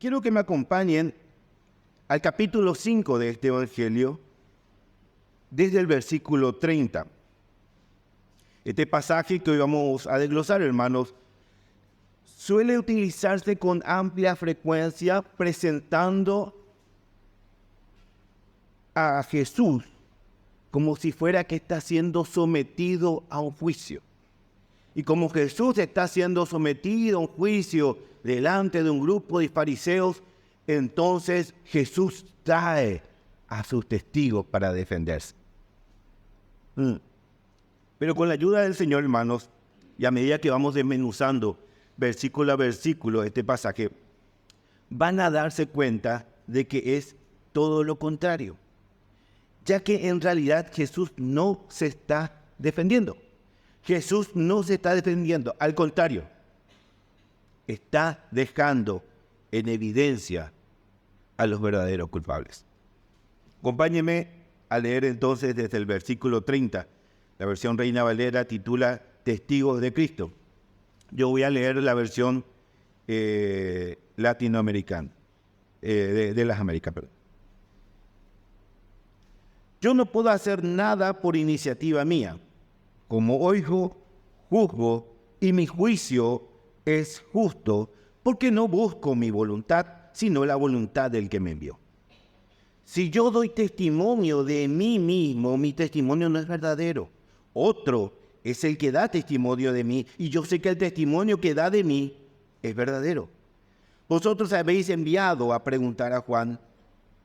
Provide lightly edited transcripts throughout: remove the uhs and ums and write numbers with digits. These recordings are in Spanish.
quiero que me acompañen al capítulo 5 de este Evangelio, desde el versículo 30. Este pasaje que hoy vamos a desglosar, hermanos, suele utilizarse con amplia frecuencia presentando a Jesús como si fuera que está siendo sometido a un juicio. Y como Jesús está siendo sometido a un juicio delante de un grupo de fariseos, entonces Jesús trae a sus testigos para defenderse. Pero con la ayuda del Señor, hermanos, y a medida que vamos desmenuzando versículo a versículo este pasaje, van a darse cuenta de que es todo lo contrario, ya que en realidad Jesús no se está defendiendo. Jesús no se está defendiendo, al contrario, está dejando en evidencia a los verdaderos culpables. Acompáñenme a leer entonces desde el versículo 30. La versión Reina Valera titula Testigos de Cristo. Yo voy a leer la versión latinoamericana, de las Américas. Perdón. Yo no puedo hacer nada por iniciativa mía. Como oigo, juzgo, y mi juicio es justo, porque no busco mi voluntad, sino la voluntad del que me envió. Si yo doy testimonio de mí mismo, mi testimonio no es verdadero. Otro es el que da testimonio de mí, y yo sé que el testimonio que da de mí es verdadero. Vosotros habéis enviado a preguntar a Juan,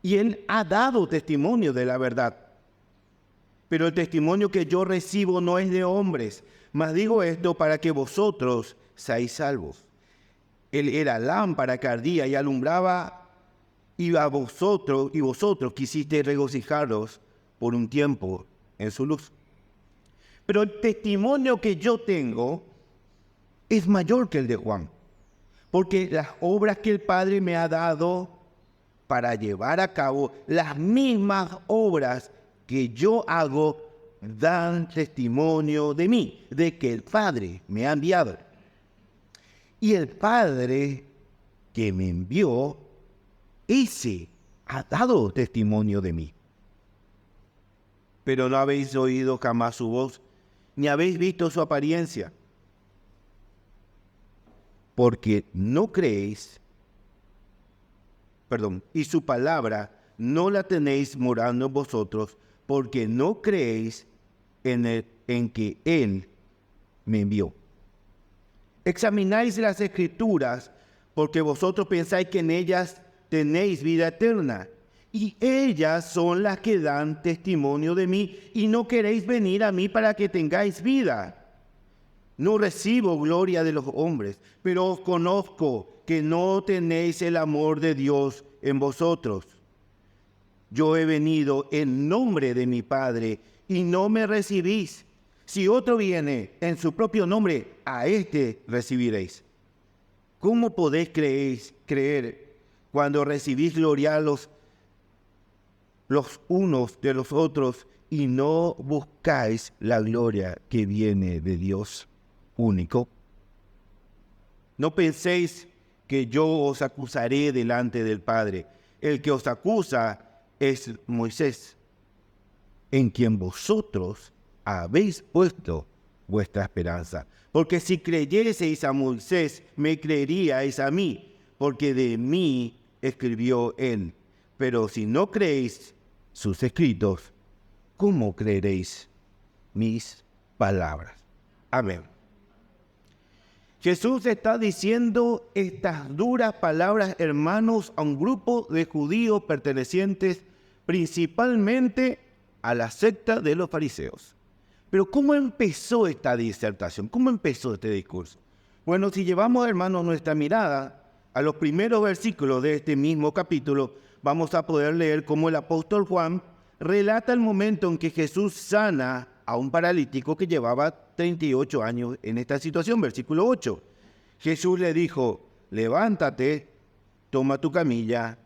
y él ha dado testimonio de la verdad. Pero el testimonio que yo recibo no es de hombres, mas digo esto para que vosotros seáis salvos. Él era lámpara que ardía y alumbraba, y vosotros quisisteis regocijaros por un tiempo en su luz. Pero el testimonio que yo tengo es mayor que el de Juan, porque las obras que el Padre me ha dado para llevar a cabo, las mismas obras que yo hago, dan testimonio de mí, de que el Padre me ha enviado. Y el Padre que me envió, ese ha dado testimonio de mí. Pero no habéis oído jamás su voz, ni habéis visto su apariencia, porque no creéis, y su palabra no la tenéis morando en vosotros, porque no creéis en que Él me envió. Examináis las Escrituras, porque vosotros pensáis que en ellas tenéis vida eterna, y ellas son las que dan testimonio de mí, y no queréis venir a mí para que tengáis vida. No recibo gloria de los hombres, pero os conozco que no tenéis el amor de Dios en vosotros. Yo he venido en nombre de mi Padre, y no me recibís. Si otro viene en su propio nombre, a éste recibiréis. ¿Cómo podéis creer cuando recibís gloria los unos de los otros y no buscáis la gloria que viene de Dios único? No penséis que yo os acusaré delante del Padre. El que os acusa es Moisés, en quien vosotros habéis puesto vuestra esperanza. Porque si creyeseis a Moisés, me creeríais a mí, porque de mí escribió él. Pero si no creéis sus escritos, ¿cómo creeréis mis palabras? Amén. Jesús está diciendo estas duras palabras, hermanos, a un grupo de judíos pertenecientes principalmente a la secta de los fariseos. Pero ¿cómo empezó esta disertación? ¿Cómo empezó este discurso? Bueno, si llevamos, hermanos, nuestra mirada a los primeros versículos de este mismo capítulo, vamos a poder leer cómo el apóstol Juan relata el momento en que Jesús sana a un paralítico que llevaba 38 años en esta situación. Versículo 8. Jesús le dijo, levántate, toma tu camilla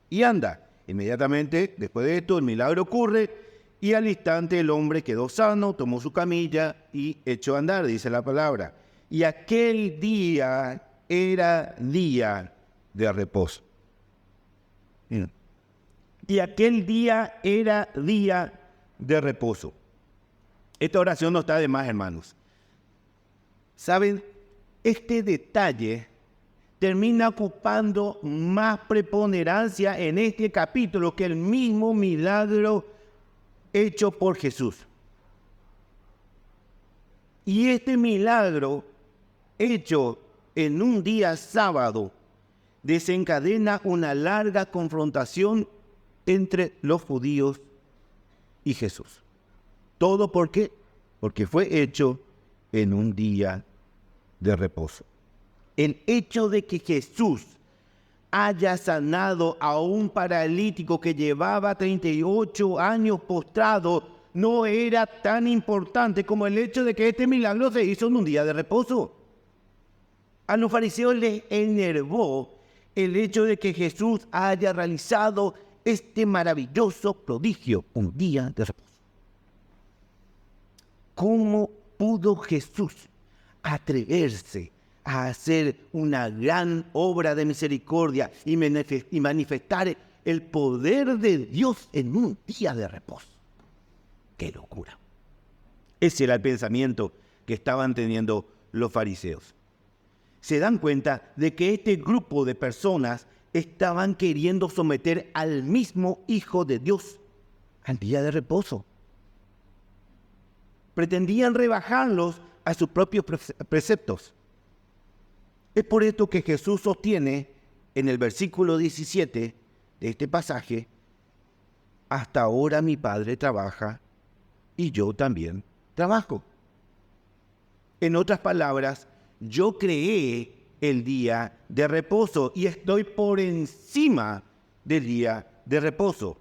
y anda. Inmediatamente, después de esto, el milagro ocurre y al instante el hombre quedó sano, tomó su camilla y echó a andar, dice la palabra. Y aquel día era día de reposo. Y aquel día era día de reposo. Esta oración no está de más, hermanos. ¿Saben? Este detalle termina ocupando más preponderancia en este capítulo que el mismo milagro hecho por Jesús. Y este milagro hecho en un día sábado desencadena una larga confrontación entre los judíos y Jesús. ¿Todo por qué? Porque fue hecho en un día de reposo. El hecho de que Jesús haya sanado a un paralítico que llevaba 38 años postrado no era tan importante como el hecho de que este milagro se hizo en un día de reposo. A los fariseos les enervó el hecho de que Jesús haya realizado este maravilloso prodigio un día de reposo. ¿Cómo pudo Jesús atreverse a hacer una gran obra de misericordia y manifestar el poder de Dios en un día de reposo? ¡Qué locura! Ese era el pensamiento que estaban teniendo los fariseos. Se dan cuenta de que este grupo de personas estaban queriendo someter al mismo Hijo de Dios al día de reposo. Pretendían rebajarlos a sus propios preceptos. Es por esto que Jesús sostiene en el versículo 17 de este pasaje: hasta ahora mi Padre trabaja y yo también trabajo. En otras palabras, yo creé el día de reposo y estoy por encima del día de reposo.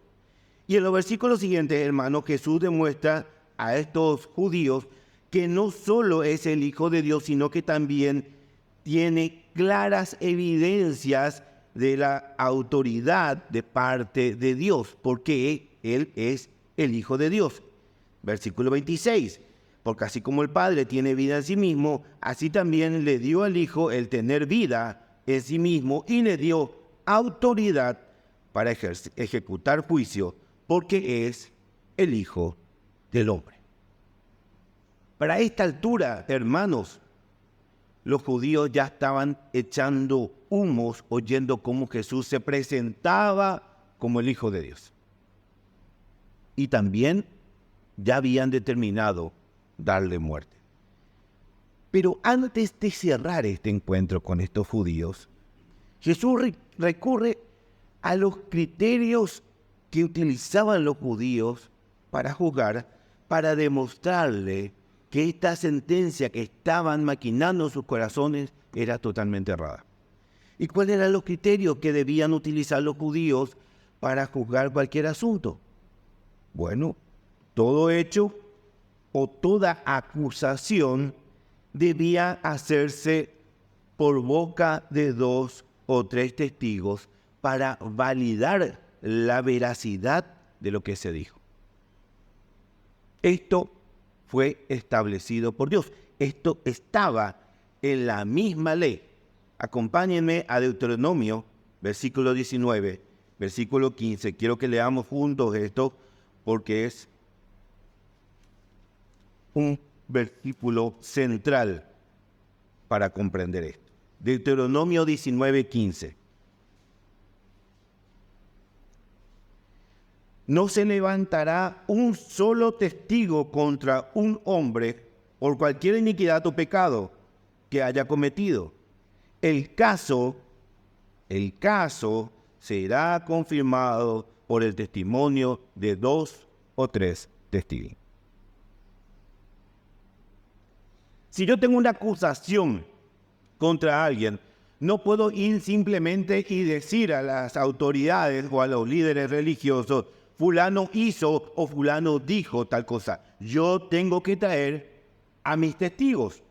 Y en los versículos siguientes, hermanos, Jesús demuestra a estos judíos que no solo es el Hijo de Dios, sino que también tiene claras evidencias de la autoridad de parte de Dios, porque Él es el Hijo de Dios. Versículo 26. Porque así como el Padre tiene vida en sí mismo, así también le dio al Hijo el tener vida en sí mismo y le dio autoridad para ejecutar juicio, porque es el Hijo del Hombre. Para esta altura, hermanos, los judíos ya estaban echando humos oyendo cómo Jesús se presentaba como el Hijo de Dios. Y también ya habían determinado darle muerte. Pero antes de cerrar este encuentro con estos judíos, Jesús recurre a los criterios que utilizaban los judíos para juzgar, para demostrarle que esta sentencia que estaban maquinando en sus corazones era totalmente errada. ¿Y cuáles eran los criterios que debían utilizar los judíos para juzgar cualquier asunto? Bueno, todo hecho o toda acusación debía hacerse por boca de 2 o 3 testigos para validar la veracidad de lo que se dijo. Esto fue establecido por Dios. Esto estaba en la misma ley. Acompáñenme a Deuteronomio, versículo 19, versículo 15. Quiero que leamos juntos esto porque es un versículo central para comprender esto. Deuteronomio 19, 15. No se levantará un solo testigo contra un hombre por cualquier iniquidad o pecado que haya cometido. El caso será confirmado por el testimonio de 2 o 3 testigos. Si yo tengo una acusación contra alguien, no puedo ir simplemente y decir a las autoridades o a los líderes religiosos: fulano hizo o fulano dijo tal cosa. Yo tengo que traer a mis testigos.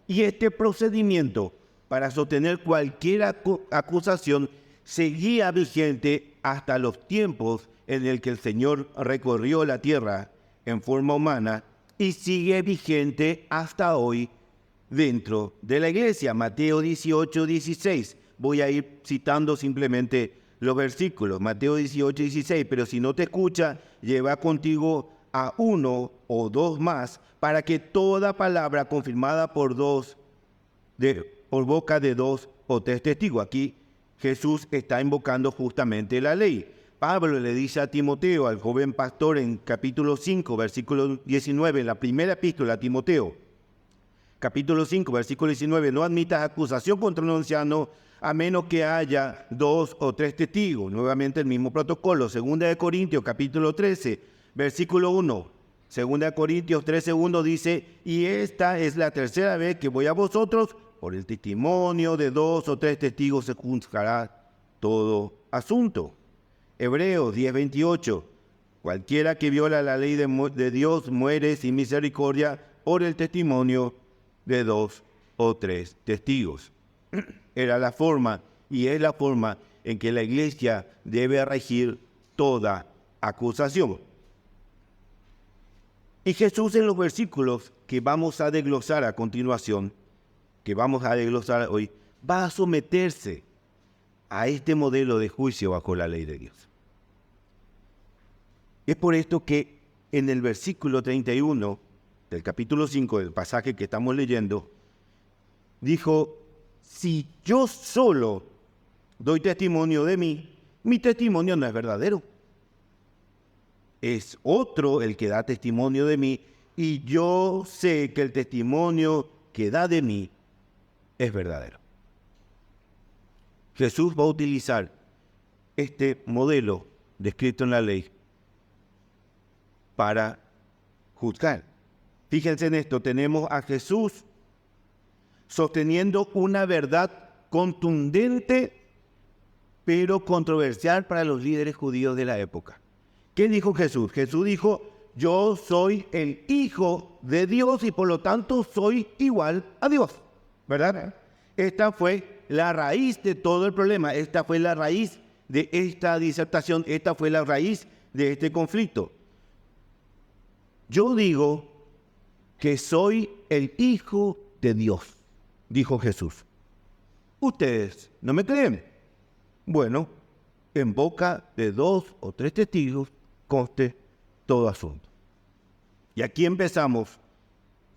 Y este procedimiento para sostener cualquier acusación seguía vigente hasta los tiempos en el que el Señor recorrió la tierra en forma humana y sigue vigente hasta hoy dentro de la iglesia. Mateo 18, 16. Voy a ir citando simplemente los versículos, Mateo 18, 16, pero si no te escucha, lleva contigo a uno o dos más, para que toda palabra confirmada por boca de dos o tres testigos. Aquí Jesús está invocando justamente la ley. Pablo le dice a Timoteo, al joven pastor, en capítulo 5, versículo 19, en la primera epístola a Timoteo, capítulo 5, versículo 19, no admitas acusación contra un anciano a menos que haya dos o tres testigos. Nuevamente el mismo protocolo. Segunda de Corintios, capítulo 13, versículo 1. Segunda de Corintios 13, 1 dice, y esta es la tercera vez que voy a vosotros, por el testimonio de dos o tres testigos se juzgará todo asunto. Hebreos 10, 28. Cualquiera que viola la ley de Dios muere sin misericordia por el testimonio de dos o tres testigos. Era la forma y es la forma en que la iglesia debe regir toda acusación. Y Jesús, en los versículos que vamos a desglosar a continuación, que vamos a desglosar hoy, va a someterse a este modelo de juicio bajo la ley de Dios. Es por esto que en el versículo 31 del capítulo 5 del pasaje que estamos leyendo, dijo, si yo solo doy testimonio de mí, mi testimonio no es verdadero. Es otro el que da testimonio de mí, y yo sé que el testimonio que da de mí es verdadero. Jesús va a utilizar este modelo descrito en la ley para juzgar. Fíjense en esto, tenemos a Jesús sosteniendo una verdad contundente, pero controversial para los líderes judíos de la época. ¿Qué dijo Jesús? Jesús dijo, yo soy el Hijo de Dios y por lo tanto soy igual a Dios, ¿verdad? Esta fue la raíz de todo el problema, esta fue la raíz de esta disertación, esta fue la raíz de este conflicto. Yo digo que soy el Hijo de Dios, dijo Jesús. ¿Ustedes no me creen? Bueno, en boca de dos o tres testigos conste todo asunto. Y aquí empezamos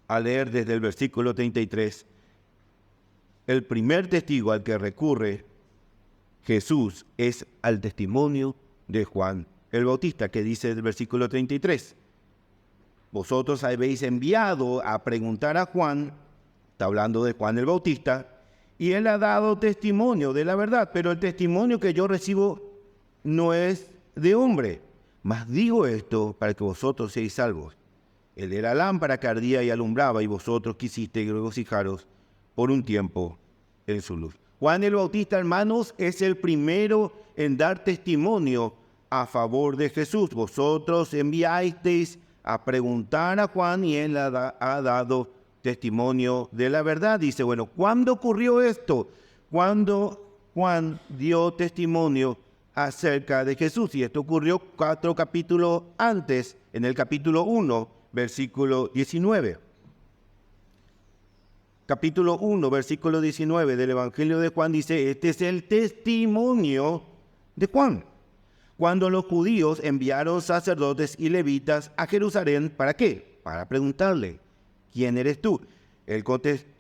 a leer desde el versículo 33. El primer testigo al que recurre Jesús es al testimonio de Juan el Bautista, que dice el versículo 33. Vosotros habéis enviado a preguntar a Juan, está hablando de Juan el Bautista, y él ha dado testimonio de la verdad, pero el testimonio que yo recibo no es de hombre, mas digo esto para que vosotros seáis salvos. Él era lámpara que ardía y alumbraba, y vosotros quisisteis regocijaros por un tiempo en su luz. Juan el Bautista, hermanos, es el primero en dar testimonio a favor de Jesús. Vosotros enviasteis a preguntar a Juan y él ha dado testimonio de la verdad. Dice, bueno, ¿cuándo ocurrió esto? Cuando Juan dio testimonio acerca de Jesús. Y esto ocurrió 4 capítulos antes, en el capítulo 1, versículo 19. Capítulo 1, versículo 19 del Evangelio de Juan dice, este es el testimonio de Juan. Cuando los judíos enviaron sacerdotes y levitas a Jerusalén, ¿para qué? Para preguntarle, ¿quién eres tú? Él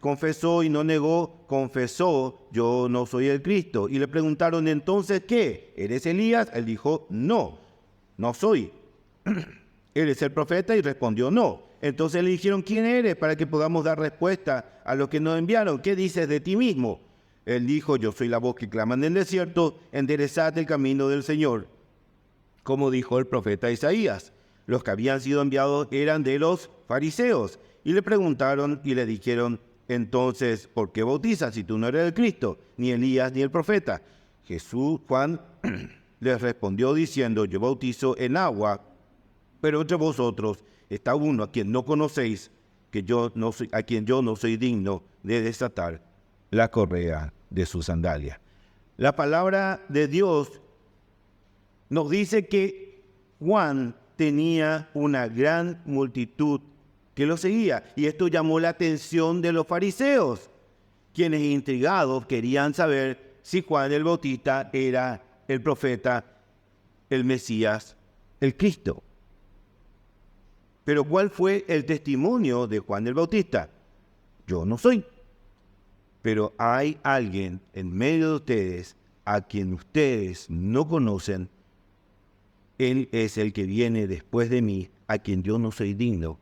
confesó y no negó, confesó, yo no soy el Cristo. Y le preguntaron, entonces, ¿qué? ¿Eres Elías? Él dijo, no soy. ¿Eres el profeta? Y respondió, no. Entonces le dijeron, ¿quién eres? Para que podamos dar respuesta a los que nos enviaron. ¿Qué dices de ti mismo? Él dijo, yo soy la voz que clama en el desierto, enderezad el camino del Señor. Como dijo el profeta Isaías, los que habían sido enviados eran de los fariseos. Y le preguntaron y le dijeron, entonces, ¿por qué bautizas si tú no eres el Cristo, ni Elías, ni el profeta? Juan les respondió diciendo, yo bautizo en agua, pero entre vosotros está uno a quien no conocéis, a quien yo no soy digno de desatar la correa de su sandalia. La palabra de Dios nos dice que Juan tenía una gran multitud que lo seguía, y esto llamó la atención de los fariseos, quienes intrigados querían saber si Juan el Bautista era el profeta, el Mesías, el Cristo. Pero ¿cuál fue el testimonio de Juan el Bautista? Yo no soy. Pero hay alguien en medio de ustedes a quien ustedes no conocen. Él es el que viene después de mí, a quien yo no soy digno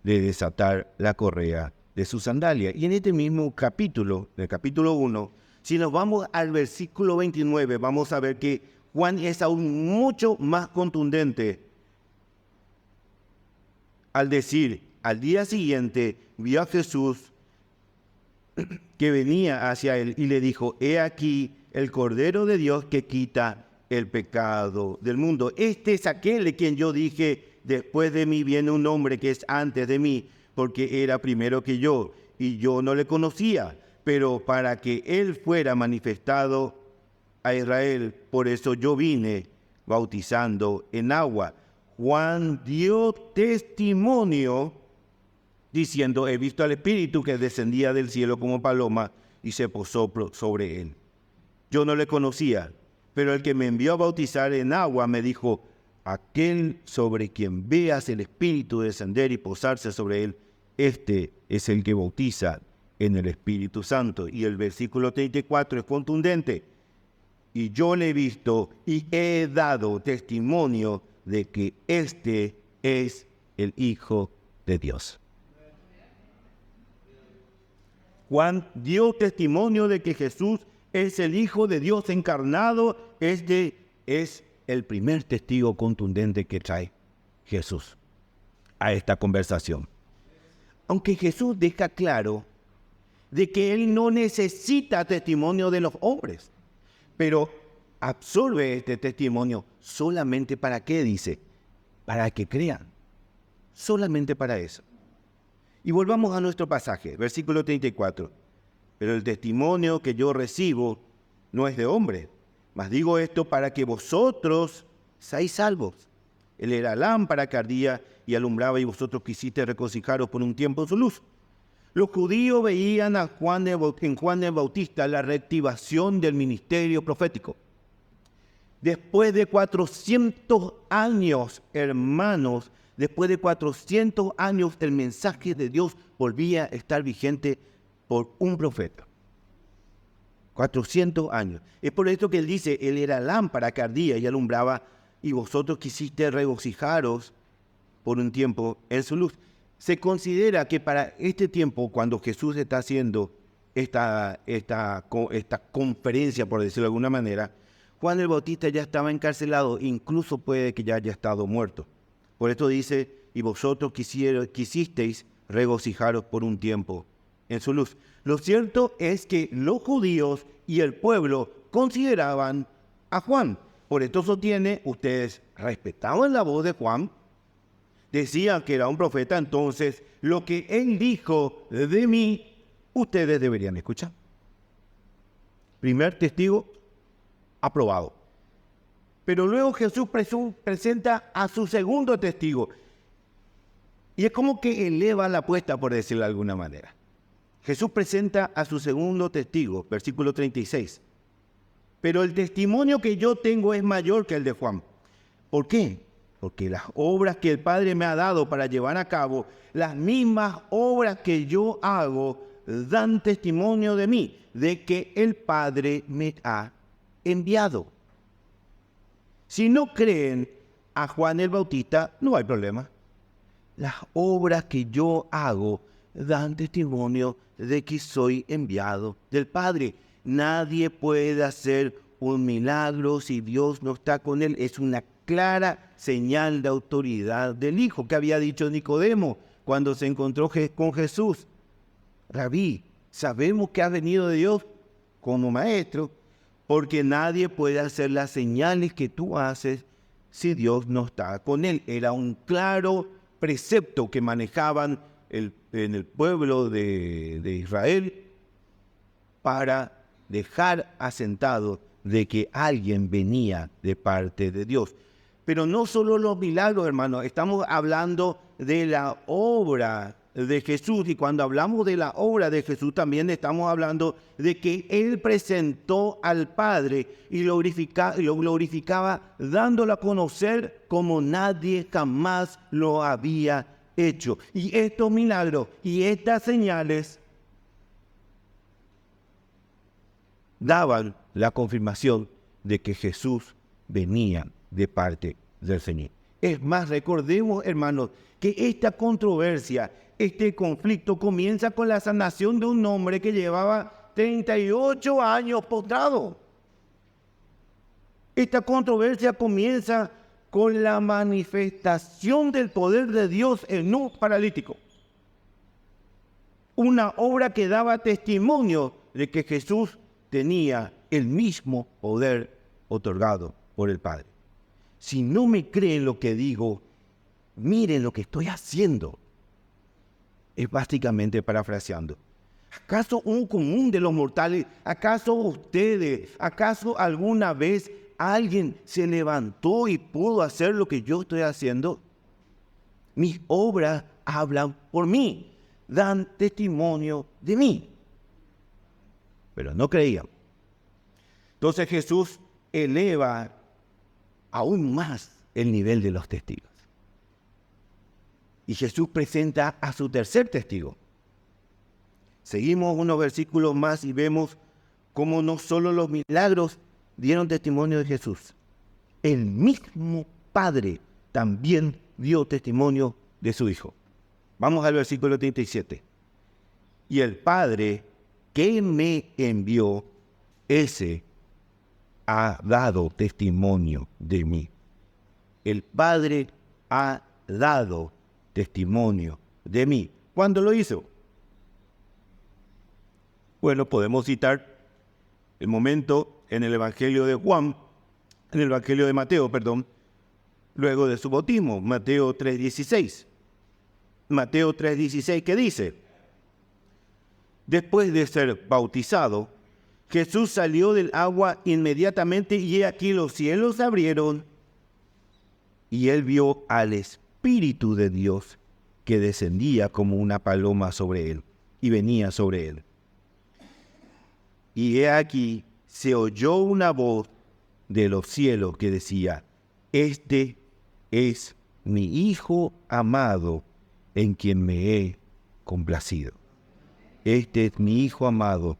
de desatar la correa de su sandalia. Y en este mismo capítulo, del capítulo 1, si nos vamos al versículo 29, vamos a ver que Juan es aún mucho más contundente al decir, al día siguiente vio a Jesús que venía hacia él y le dijo, he aquí el Cordero de Dios que quita el pecado del mundo. Este es aquel de quien yo dije, después de mí viene un hombre que es antes de mí, porque era primero que yo, y yo no le conocía, pero para que él fuera manifestado a Israel, por eso yo vine bautizando en agua. Juan dio testimonio diciendo, he visto al Espíritu que descendía del cielo como paloma y se posó sobre él. Yo no le conocía, pero el que me envió a bautizar en agua me dijo, aquel sobre quien veas el Espíritu descender y posarse sobre él, este es el que bautiza en el Espíritu Santo. Y el versículo 34 es contundente. Y yo le he visto y he dado testimonio de que este es el Hijo de Dios. Juan dio testimonio de que Jesús es el Hijo de Dios encarnado. Este es el primer testigo contundente que trae Jesús a esta conversación. Aunque Jesús deja claro de que Él no necesita testimonio de los hombres, pero absorbe este testimonio solamente para qué, dice, para que crean, solamente para eso. Y volvamos a nuestro pasaje, versículo 34. Pero el testimonio que yo recibo no es de hombre, mas digo esto para que vosotros seáis salvos. Él era lámpara que ardía y alumbraba, y vosotros quisiste regocijaros por un tiempo en su luz. Los judíos veían en Juan el Bautista la reactivación del ministerio profético. Después de 400 años, hermanos, después de 400 años, el mensaje de Dios volvía a estar vigente por un profeta. 400 años. Es por esto que él dice, él era lámpara que ardía y alumbraba, y vosotros quisiste regocijaros por un tiempo en su luz. Se considera que para este tiempo, cuando Jesús está haciendo esta conferencia, por decirlo de alguna manera, Juan el Bautista ya estaba encarcelado, incluso puede que ya haya estado muerto. Por esto dice, y vosotros quisisteis regocijaros por un tiempo en su luz. Lo cierto es que los judíos y el pueblo consideraban a Juan. Por esto sostiene, ustedes respetaban la voz de Juan, decían que era un profeta, entonces lo que él dijo de mí, ustedes deberían escuchar. Primer testigo aprobado. Pero luego Jesús presenta a su segundo testigo. Y es como que eleva la apuesta, por decirlo de alguna manera. Jesús presenta a su segundo testigo, versículo 36. Pero el testimonio que yo tengo es mayor que el de Juan. ¿Por qué? Porque las obras que el Padre me ha dado para llevar a cabo, las mismas obras que yo hago, dan testimonio de mí, de que el Padre me ha enviado. Si no creen a Juan el Bautista, no hay problema. Las obras que yo hago dan testimonio de que soy enviado del Padre. Nadie puede hacer un milagro si Dios no está con él. Es una clara señal de autoridad del Hijo, que había dicho Nicodemo cuando se encontró con Jesús. Rabí, sabemos que has venido de Dios como maestro, porque nadie puede hacer las señales que tú haces si Dios no está con él. Era un claro precepto que manejaban en el pueblo de Israel para dejar asentado de que alguien venía de parte de Dios. Pero no solo los milagros, hermanos, estamos hablando de la obra de Jesús, y cuando hablamos de la obra de Jesús también estamos hablando de que Él presentó al Padre y lo glorificaba dándolo a conocer como nadie jamás lo había hecho. Y estos milagros y estas señales daban la confirmación de que Jesús venía de parte del Señor. Es más, recordemos, hermanos, que esta controversia, este conflicto comienza con la sanación de un hombre que llevaba 38 años postrado. Esta controversia comienza con la manifestación del poder de Dios en un paralítico. Una obra que daba testimonio de que Jesús tenía el mismo poder otorgado por el Padre. Si no me creen lo que digo, miren lo que estoy haciendo. Es básicamente parafraseando. ¿Acaso un común de los mortales, acaso ustedes, acaso alguna vez alguien se levantó y pudo hacer lo que yo estoy haciendo? Mis obras hablan por mí, dan testimonio de mí. Pero no creían. Entonces Jesús eleva aún más el nivel de los testigos. Y Jesús presenta a su tercer testigo. Seguimos unos versículos más y vemos cómo no solo los milagros dieron testimonio de Jesús. El mismo Padre también dio testimonio de su Hijo. Vamos al versículo 37. Y el Padre que me envió, ese ha dado testimonio de mí. El Padre ha dado testimonio de mí. ¿Cuándo lo hizo? Bueno, podemos citar el momento en el Evangelio de Mateo, luego de su bautismo, Mateo 3:16. Mateo 3:16, ¿qué dice? Después de ser bautizado, Jesús salió del agua inmediatamente y he aquí los cielos se abrieron y él vio al Espíritu de Dios que descendía como una paloma sobre él y venía sobre él. Y he aquí se oyó una voz de los cielos que decía: Este es mi Hijo amado en quien me he complacido. Este es mi Hijo amado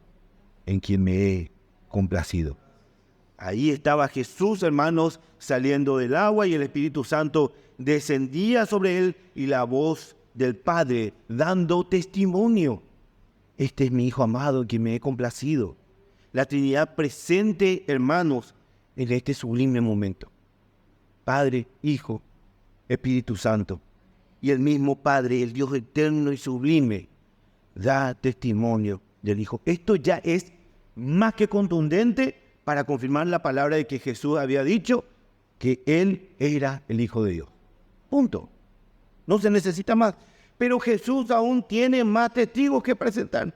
en quien me he complacido. Ahí estaba Jesús, hermanos, saliendo del agua y el Espíritu Santo descendía sobre él y la voz del Padre dando testimonio. Este es mi Hijo amado en quien me he complacido. La Trinidad presente, hermanos, en este sublime momento. Padre, Hijo, Espíritu Santo. Y el mismo Padre, el Dios eterno y sublime, da testimonio del Hijo. Esto ya es más que contundente para confirmar la palabra de que Jesús había dicho que Él era el Hijo de Dios. Punto. No se necesita más. Pero Jesús aún tiene más testigos que presentar.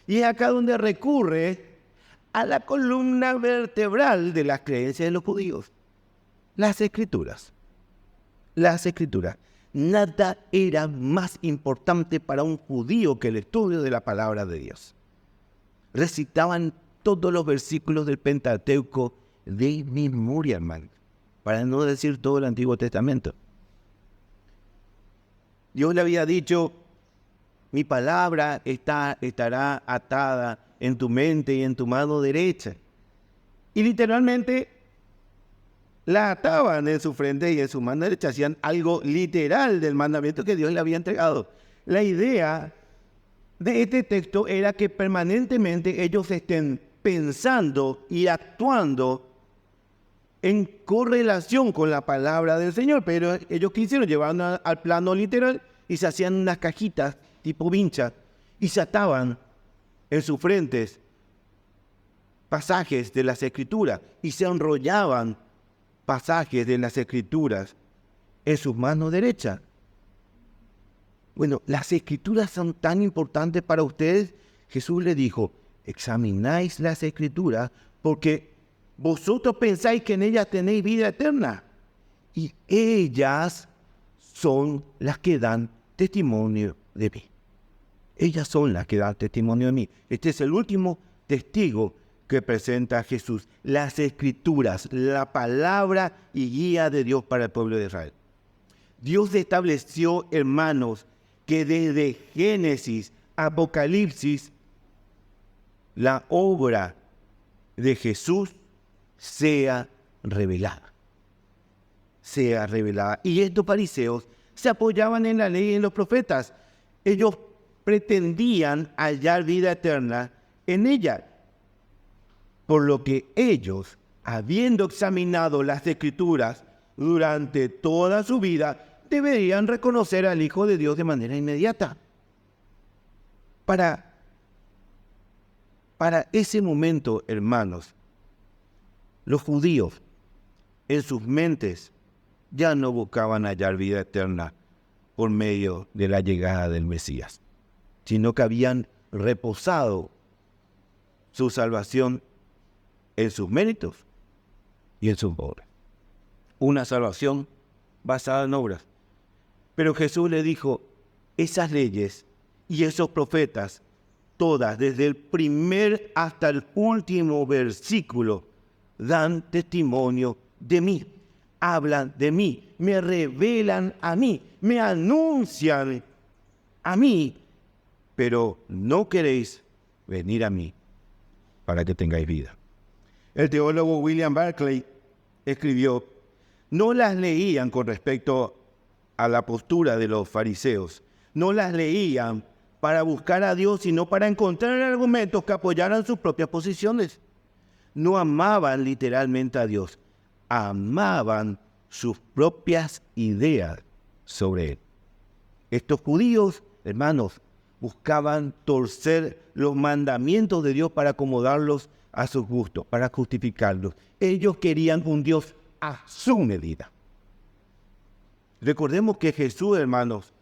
Y es acá donde recurre a la columna vertebral de las creencias de los judíos. Las Escrituras. Las Escrituras. Nada era más importante para un judío que el estudio de la palabra de Dios. Recitaban todos los versículos del Pentateuco de memoria, hermano, para no decir todo el Antiguo Testamento. Dios le había dicho: mi palabra estará atada en tu mente y en tu mano derecha. Y literalmente la ataban en su frente y en su mano derecha. Hacían algo literal del mandamiento que Dios le había entregado. La idea de este texto era que permanentemente ellos estén pensando y actuando en correlación con la palabra del Señor. Pero ellos quisieron llevarlo al plano literal y se hacían unas cajitas tipo vincha y se ataban en sus frentes pasajes de las Escrituras y se enrollaban pasajes de las Escrituras en sus manos derechas. Bueno, las Escrituras son tan importantes para ustedes. Jesús le dijo: examináis las Escrituras porque vosotros pensáis que en ellas tenéis vida eterna y ellas son las que dan testimonio de mí. Ellas son las que dan testimonio de mí. Este es el último testigo que presenta a Jesús. Las Escrituras, la palabra y guía de Dios para el pueblo de Israel. Dios estableció, hermanos, que desde Génesis, Apocalipsis, la obra de Jesús sea revelada. Sea revelada. Y estos fariseos se apoyaban en la ley y en los profetas. Ellos pretendían hallar vida eterna en ella. Por lo que ellos, habiendo examinado las Escrituras durante toda su vida, deberían reconocer al Hijo de Dios de manera inmediata. Para ese momento, hermanos, los judíos en sus mentes ya no buscaban hallar vida eterna por medio de la llegada del Mesías, sino que habían reposado su salvación en sus méritos y en sus obras. Una salvación basada en obras. Pero Jesús le dijo, esas leyes y esos profetas, todas, desde el primer hasta el último versículo, dan testimonio de mí, hablan de mí, me revelan a mí, me anuncian a mí, pero no queréis venir a mí para que tengáis vida. El teólogo William Barclay escribió, no las leían con respecto a la postura de los fariseos, no las leían para buscar a Dios, sino para encontrar argumentos que apoyaran sus propias posiciones. No amaban literalmente a Dios, amaban sus propias ideas sobre Él. Estos judíos, hermanos, buscaban torcer los mandamientos de Dios para acomodarlos a sus gustos, para justificarlos. Ellos querían un Dios a su medida. Recordemos que Jesús, hermanos,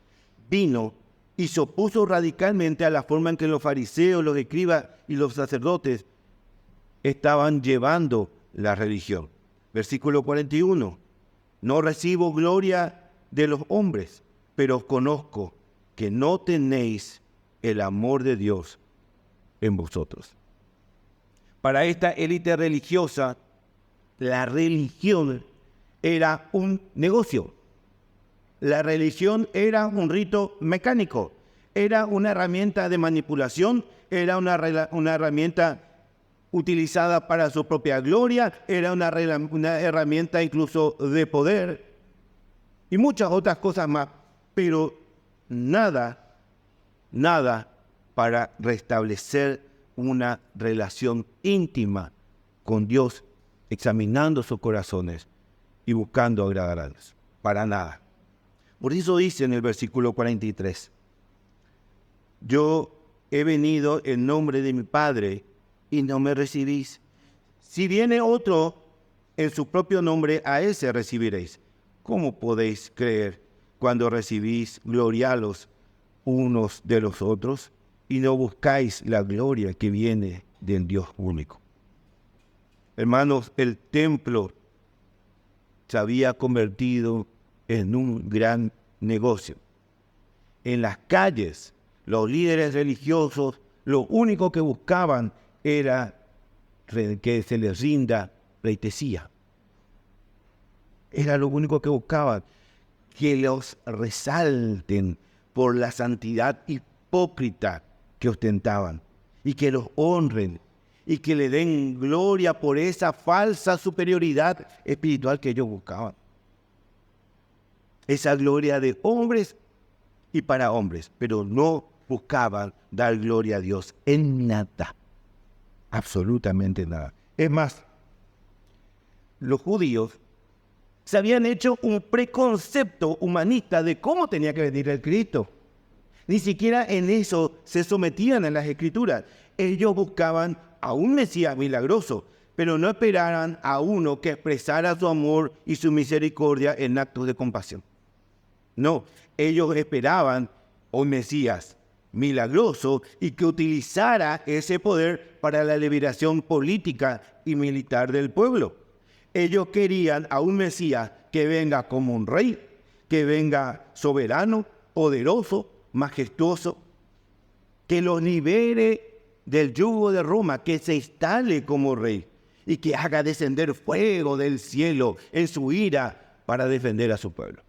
vino y se opuso radicalmente a la forma en que los fariseos, los escribas y los sacerdotes estaban llevando la religión. Versículo 41. No recibo gloria de los hombres, pero os conozco que no tenéis el amor de Dios en vosotros. Para esta élite religiosa, la religión era un negocio. La religión era un rito mecánico, era una herramienta de manipulación, era una herramienta utilizada para su propia gloria, era una herramienta incluso de poder y muchas otras cosas más, pero nada para restablecer una relación íntima con Dios, examinando sus corazones y buscando agradar a Dios. Para nada. Por eso dice en el versículo 43, yo he venido en nombre de mi Padre y no me recibís. Si viene otro en su propio nombre, a ese recibiréis. ¿Cómo podéis creer cuando recibís gloria a los unos de los otros y no buscáis la gloria que viene del Dios único? Hermanos, el templo se había convertido en un gran negocio. En las calles, los líderes religiosos lo único que buscaban era que se les rinda pleitesía. Era lo único que buscaban, que los resalten por la santidad hipócrita que ostentaban y que los honren y que le den gloria por esa falsa superioridad espiritual que ellos buscaban. Esa gloria de hombres y para hombres, pero no buscaban dar gloria a Dios en nada, absolutamente nada. Es más, los judíos se habían hecho un preconcepto humanista de cómo tenía que venir el Cristo. Ni siquiera en eso se sometían a las Escrituras. Ellos buscaban a un Mesías milagroso, pero no esperaban a uno que expresara su amor y su misericordia en actos de compasión. No, ellos esperaban a un Mesías milagroso y que utilizara ese poder para la liberación política y militar del pueblo. Ellos querían a un Mesías que venga como un rey, que venga soberano, poderoso, majestuoso, que los libere del yugo de Roma, que se instale como rey y que haga descender fuego del cielo en su ira para defender a su pueblo.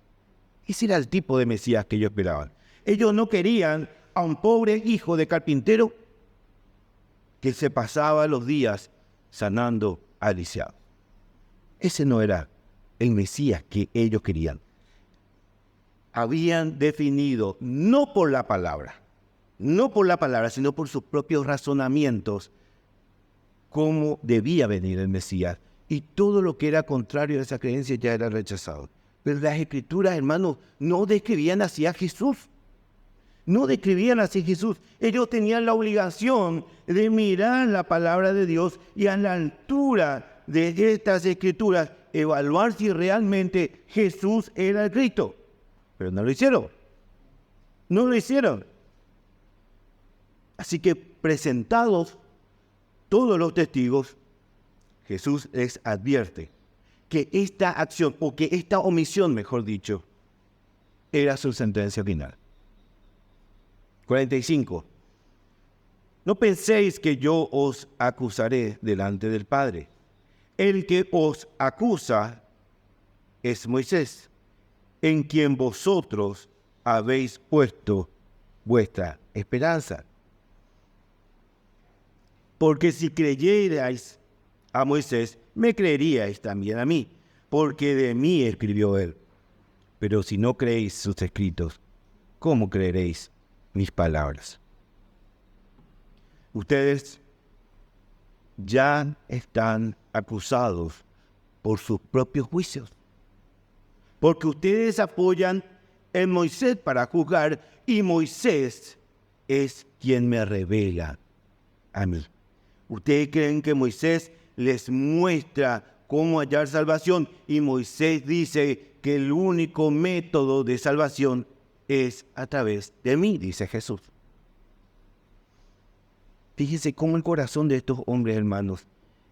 Ese era el tipo de Mesías que ellos esperaban. Ellos no querían a un pobre hijo de carpintero que se pasaba los días sanando al lisiado. Ese no era el Mesías que ellos querían. Habían definido, no por la palabra, sino por sus propios razonamientos, cómo debía venir el Mesías. Y todo lo que era contrario a esa creencia ya era rechazado. Pero las Escrituras, hermanos, no describían así a Jesús. No describían así a Jesús. Ellos tenían la obligación de mirar la palabra de Dios y a la altura de estas Escrituras evaluar si realmente Jesús era el Cristo. Pero no lo hicieron. No lo hicieron. Así que presentados todos los testigos, Jesús les advierte que esta acción, o que esta omisión, mejor dicho, era su sentencia final. 45. No penséis que yo os acusaré delante del Padre. El que os acusa es Moisés, en quien vosotros habéis puesto vuestra esperanza. Porque si creyerais a Moisés, me creeríais también a mí, porque de mí escribió él. Pero si no creéis sus escritos, ¿cómo creeréis mis palabras? Ustedes ya están acusados por sus propios juicios, porque ustedes apoyan en Moisés para juzgar, y Moisés es quien me revela a mí. Ustedes creen que Moisés les muestra cómo hallar salvación, y Moisés dice que el único método de salvación es a través de mí, dice Jesús. Fíjense cómo el corazón de estos hombres, hermanos,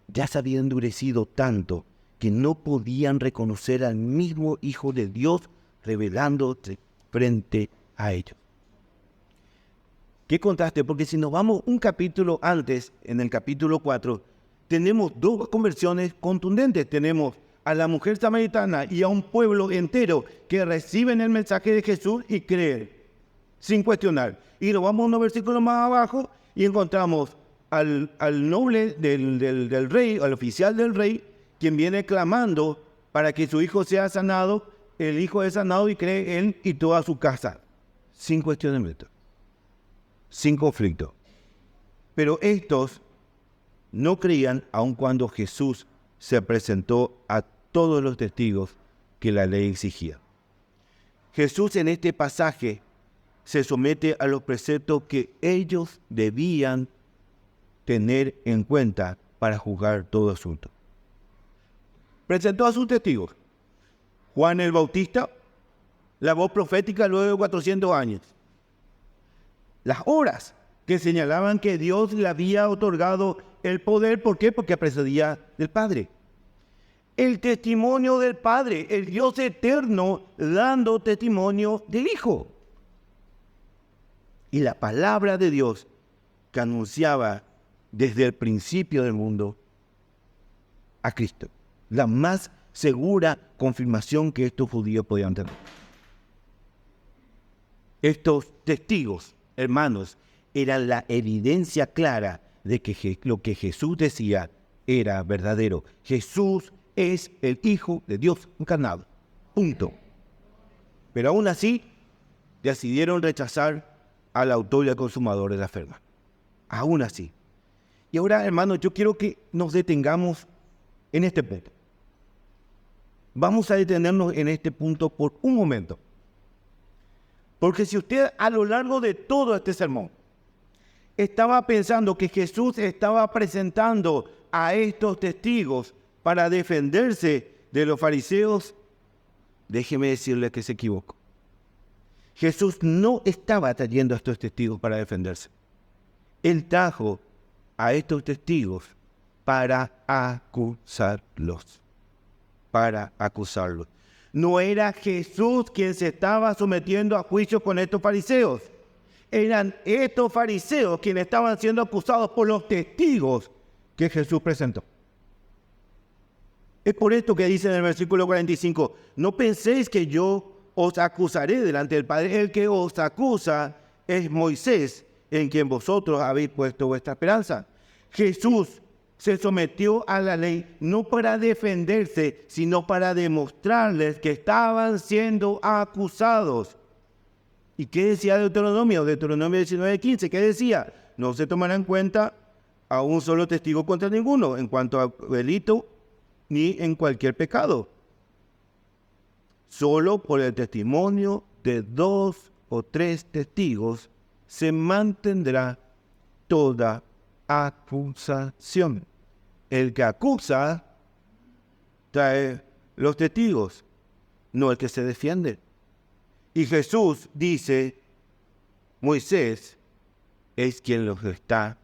ya se había endurecido tanto que no podían reconocer al mismo Hijo de Dios revelándose frente a ellos. ¿Qué contraste? Porque si nos vamos un capítulo antes, en el capítulo 4, tenemos dos conversiones contundentes. Tenemos a la mujer samaritana y a un pueblo entero que reciben el mensaje de Jesús y creen, sin cuestionar. Y nos vamos unos versículos más abajo y encontramos al noble del rey, al oficial del rey, quien viene clamando para que su hijo sea sanado. El hijo es sanado y cree él y toda su casa, sin cuestionamiento, sin conflicto. Pero estos no creían aun cuando Jesús se presentó a todos los testigos que la ley exigía. Jesús en este pasaje se somete a los preceptos que ellos debían tener en cuenta para juzgar todo asunto. Presentó a sus testigos. Juan el Bautista, la voz profética luego de 400 años. Las horas que señalaban que Dios le había otorgado el poder. ¿Por qué? Porque procedía del Padre. El testimonio del Padre, el Dios eterno dando testimonio del Hijo. Y la palabra de Dios que anunciaba desde el principio del mundo a Cristo. La más segura confirmación que estos judíos podían tener. Estos testigos, hermanos, eran la evidencia clara de que lo que Jesús decía era verdadero. Jesús es el Hijo de Dios encarnado. Punto. Pero aún así, decidieron rechazar al autor y al consumador de la fe. Aún así. Y ahora, hermanos, yo quiero que nos detengamos en este punto. Vamos a detenernos en este punto por un momento. Porque si usted a lo largo de todo este sermón estaba pensando que Jesús estaba presentando a estos testigos para defenderse de los fariseos, déjeme decirle que se equivocó. Jesús no estaba trayendo a estos testigos para defenderse. Él trajo a estos testigos para acusarlos. Para acusarlos. No era Jesús quien se estaba sometiendo a juicio con estos fariseos. Eran estos fariseos quienes estaban siendo acusados por los testigos que Jesús presentó. Es por esto que dice en el versículo 45, no penséis que yo os acusaré delante del Padre. El que os acusa es Moisés, en quien vosotros habéis puesto vuestra esperanza. Jesús se sometió a la ley no para defenderse, sino para demostrarles que estaban siendo acusados. ¿Y qué decía Deuteronomio? Deuteronomio 19:15, ¿qué decía? No se tomará en cuenta a un solo testigo contra ninguno en cuanto a delito ni en cualquier pecado. Solo por el testimonio de 2 o 3 testigos se mantendrá toda acusación. El que acusa trae los testigos, no el que se defiende. Y Jesús dice, Moisés es quien los está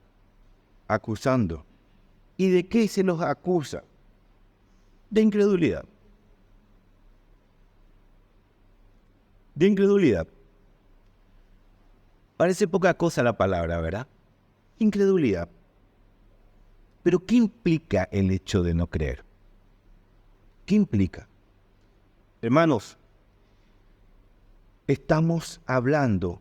acusando. ¿Y de qué se los acusa? De incredulidad. De incredulidad. Parece poca cosa la palabra, ¿verdad? Incredulidad. Pero ¿qué implica el hecho de no creer? ¿Qué implica? Hermanos, estamos hablando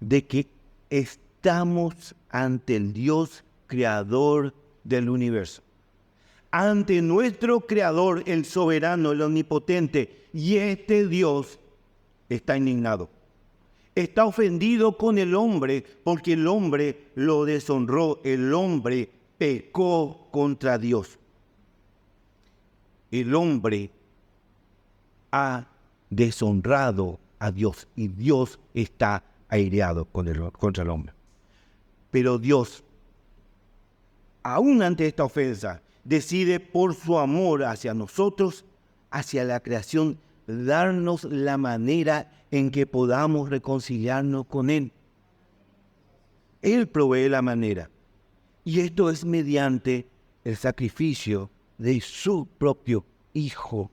de que estamos ante el Dios creador del universo. Ante nuestro creador, el soberano, el omnipotente. Y este Dios está indignado. Está ofendido con el hombre porque el hombre lo deshonró. El hombre pecó contra Dios. El hombre ha deshonrado a Dios y Dios está aireado contra el hombre. Pero Dios, aún ante esta ofensa, decide por su amor hacia nosotros, hacia la creación, darnos la manera en que podamos reconciliarnos con Él. Él provee la manera. Y esto es mediante el sacrificio de su propio Hijo.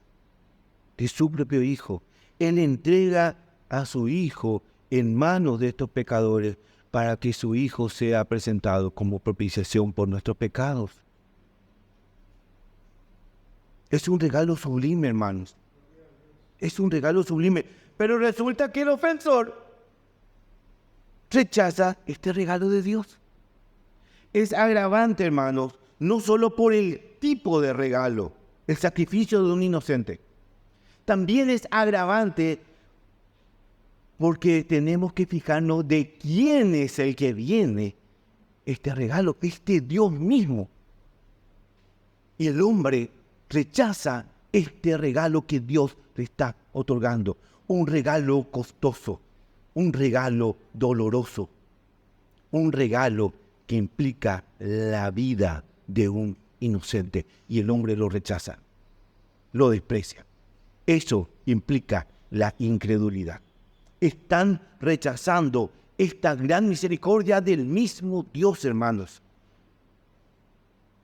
De su propio Hijo. Él entrega a su Hijo en manos de estos pecadores para que su Hijo sea presentado como propiciación por nuestros pecados. Es un regalo sublime, hermanos. Es un regalo sublime. Pero resulta que el ofensor rechaza este regalo de Dios. Es agravante, hermanos, no solo por el tipo de regalo, el sacrificio de un inocente. También es agravante porque tenemos que fijarnos de quién es el que viene este regalo, este Dios mismo. Y el hombre rechaza este regalo que Dios le está otorgando. Un regalo costoso, un regalo doloroso, un regalo que implica la vida de un inocente. Y el hombre lo rechaza, lo desprecia. Eso implica la incredulidad. Están rechazando esta gran misericordia del mismo Dios, hermanos.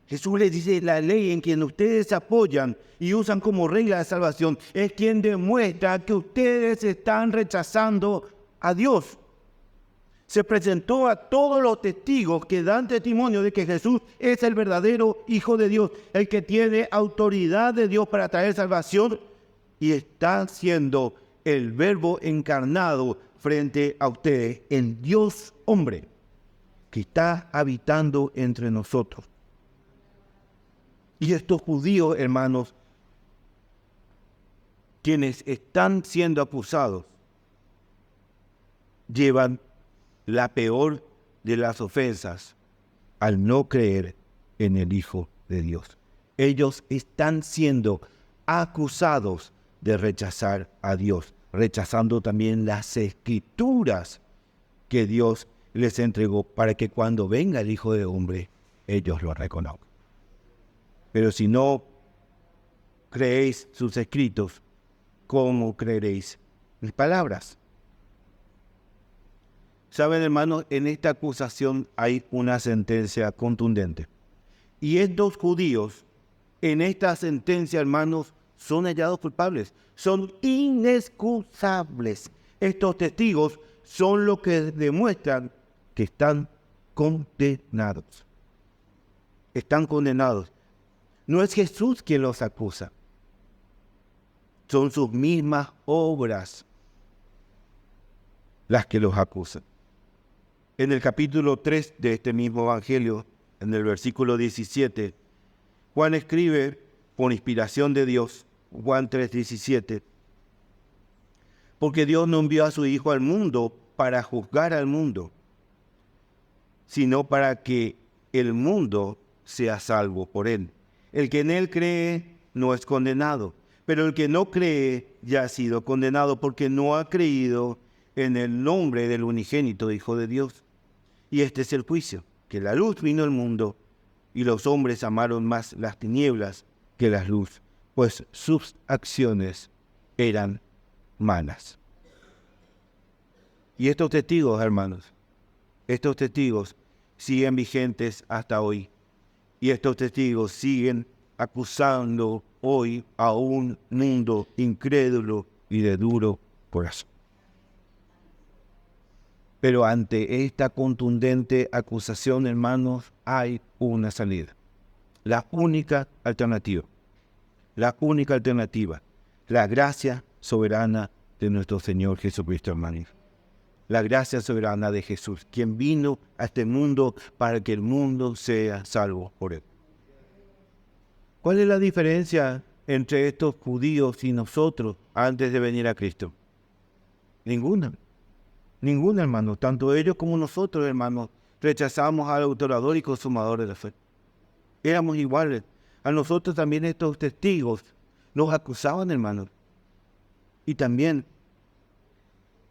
Jesús les dice, la ley en quien ustedes apoyan y usan como regla de salvación es quien demuestra que ustedes están rechazando a Dios. Se presentó a todos los testigos que dan testimonio de que Jesús es el verdadero Hijo de Dios, el que tiene autoridad de Dios para traer salvación y está siendo el Verbo encarnado frente a ustedes, el Dios hombre que está habitando entre nosotros. Y estos judíos, hermanos, quienes están siendo acusados, llevan la peor de las ofensas al no creer en el Hijo de Dios. Ellos están siendo acusados de rechazar a Dios, rechazando también las escrituras que Dios les entregó para que cuando venga el Hijo del Hombre, ellos lo reconozcan. Pero si no creéis sus escritos, ¿cómo creeréis mis palabras? Saben, hermanos, en esta acusación hay una sentencia contundente. Y estos judíos, en esta sentencia, hermanos, son hallados culpables. Son inexcusables. Estos testigos son los que demuestran que están condenados. Están condenados. No es Jesús quien los acusa. Son sus mismas obras las que los acusan. En el capítulo 3 de este mismo Evangelio, en el versículo 17, Juan escribe, por inspiración de Dios, Juan 3:17, porque Dios no envió a su Hijo al mundo para juzgar al mundo, sino para que el mundo sea salvo por él. El que en él cree no es condenado, pero el que no cree ya ha sido condenado porque no ha creído en el nombre del unigénito Hijo de Dios. Y este es el juicio, que la luz vino al mundo y los hombres amaron más las tinieblas que la luz, pues sus acciones eran malas. Y estos testigos, hermanos, estos testigos siguen vigentes hasta hoy. Y estos testigos siguen acusando hoy a un mundo incrédulo y de duro corazón. Pero ante esta contundente acusación, hermanos, hay una salida. La única alternativa, la gracia soberana de nuestro Señor Jesucristo, hermanos. La gracia soberana de Jesús, quien vino a este mundo para que el mundo sea salvo por él. ¿Cuál es la diferencia entre estos judíos y nosotros antes de venir a Cristo? Ninguna, hermano. Tanto ellos como nosotros, hermanos, rechazamos al autorador y consumador de la fe. Éramos iguales. A nosotros también estos testigos nos acusaban, hermanos. Y también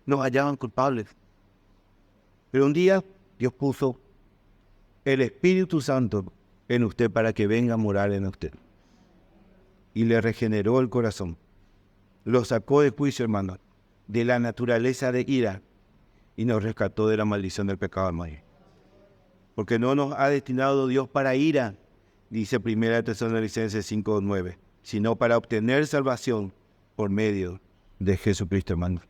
nos hallaban culpables. Pero un día Dios puso el Espíritu Santo en usted para que venga a morar en usted. Y le regeneró el corazón. Lo sacó de juicio, hermano, de la naturaleza de ira y nos rescató de la maldición del pecado, hermano. Porque no nos ha destinado Dios para ira, dice 1 Tesalonicenses 5:9, sino para obtener salvación por medio de Jesucristo, hermano.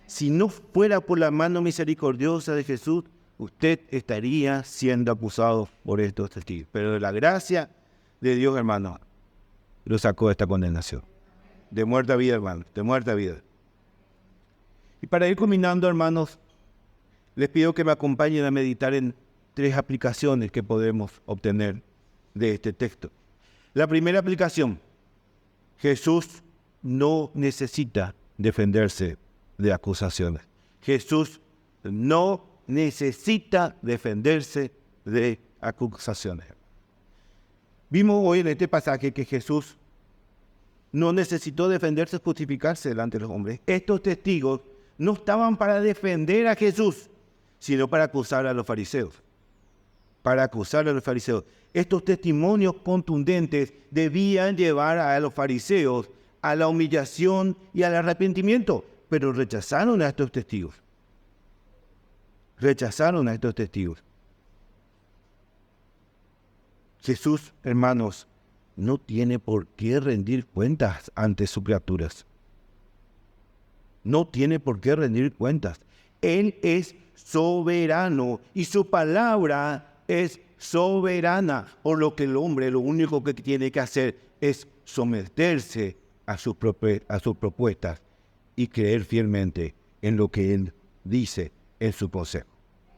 Si no fuera por la mano misericordiosa de Jesús, usted estaría siendo acusado por estos testigos. Pero la gracia de Dios, hermano, lo sacó de esta condenación. De muerte a vida, hermano, de muerte a vida. Y para ir culminando, hermanos, les pido que me acompañen a meditar en 3 aplicaciones que podemos obtener de este texto. La primera aplicación: Jesús no necesita defenderse de acusaciones. Jesús no necesita defenderse de acusaciones. Vimos hoy en este pasaje que Jesús no necesitó defenderse o justificarse delante de los hombres. Estos testigos no estaban para defender a Jesús, sino para acusar a los fariseos. Estos testimonios contundentes debían llevar a los fariseos a la humillación y al arrepentimiento, pero rechazaron a estos testigos. Jesús, hermanos, no tiene por qué rendir cuentas ante sus criaturas. No tiene por qué rendir cuentas. Él es soberano y su palabra es soberana, por lo que el hombre lo único que tiene que hacer es someterse a sus propuestas y creer fielmente en lo que él dice en su consejo.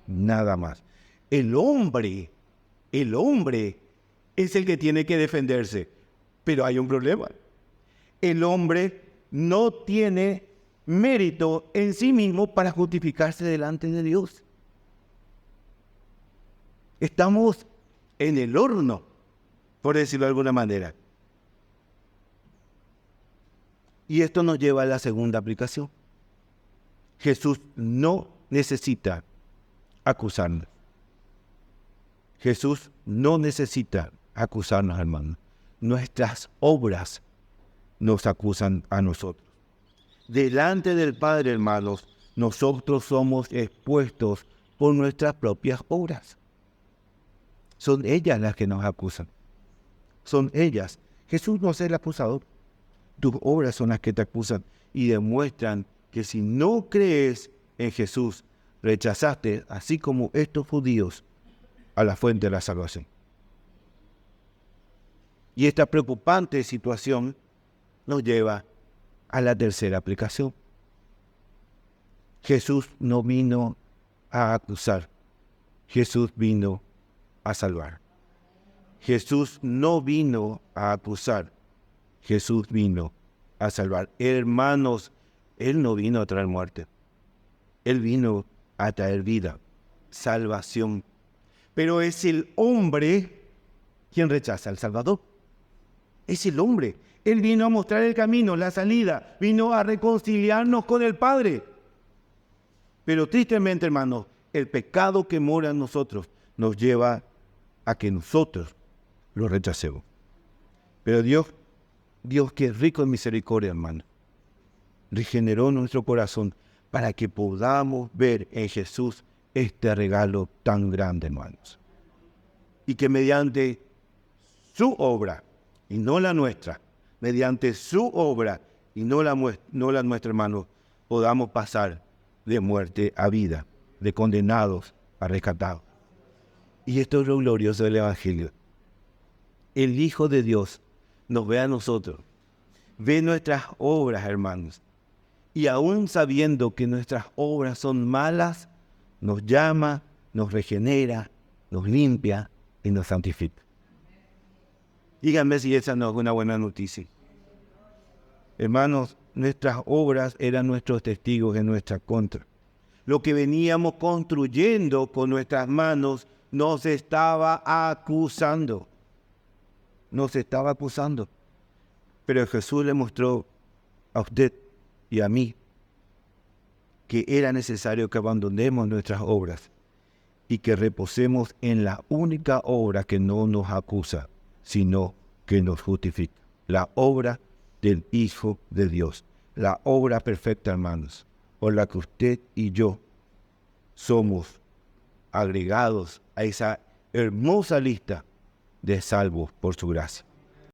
Nada más. El hombre es el que tiene que defenderse, pero hay un problema. El hombre no tiene mérito en sí mismo para justificarse delante de Dios. Estamos en el horno, por decirlo de alguna manera. Y esto nos lleva a la segunda aplicación. Jesús no necesita acusarnos. Jesús no necesita acusarnos, hermanos. Nuestras obras nos acusan a nosotros. Delante del Padre, hermanos, nosotros somos expuestos por nuestras propias obras. Son ellas las que nos acusan. Son ellas. Jesús no es el acusador. Tus obras son las que te acusan y demuestran que si no crees en Jesús, rechazaste, así como estos judíos, a la fuente de la salvación. Y esta preocupante situación nos lleva a la tercera aplicación. Jesús no vino a acusar, Jesús vino a salvar. Jesús no vino a acusar, Jesús vino a salvar. Hermanos, Él no vino a traer muerte, Él vino a traer vida, salvación. Pero es el hombre quien rechaza al Salvador. Es el hombre. Él vino a mostrar el camino, la salida, vino a reconciliarnos con el Padre. Pero tristemente, hermanos, el pecado que mora en nosotros nos lleva a que nosotros lo rechacemos. Pero Dios que es rico en misericordia, hermano, regeneró nuestro corazón para que podamos ver en Jesús este regalo tan grande, hermanos. Y que mediante su obra, y no la nuestra, mediante su obra, y no la nuestra, hermanos, podamos pasar de muerte a vida, de condenados a rescatados. Y esto es lo glorioso del Evangelio. El Hijo de Dios nos ve a nosotros, ve nuestras obras, hermanos, y aún sabiendo que nuestras obras son malas, nos llama, nos regenera, nos limpia y nos santifica. Díganme si esa no es una buena noticia. Hermanos, nuestras obras eran nuestros testigos en nuestra contra. Lo que veníamos construyendo con nuestras manos nos estaba acusando. Nos estaba acusando. Pero Jesús le mostró a usted y a mí que era necesario que abandonemos nuestras obras y que reposemos en la única obra que no nos acusa, sino que nos justifica. La obra del Hijo de Dios. La obra perfecta, hermanos, por la que usted y yo somos agregados a esa hermosa lista de salvos por su gracia.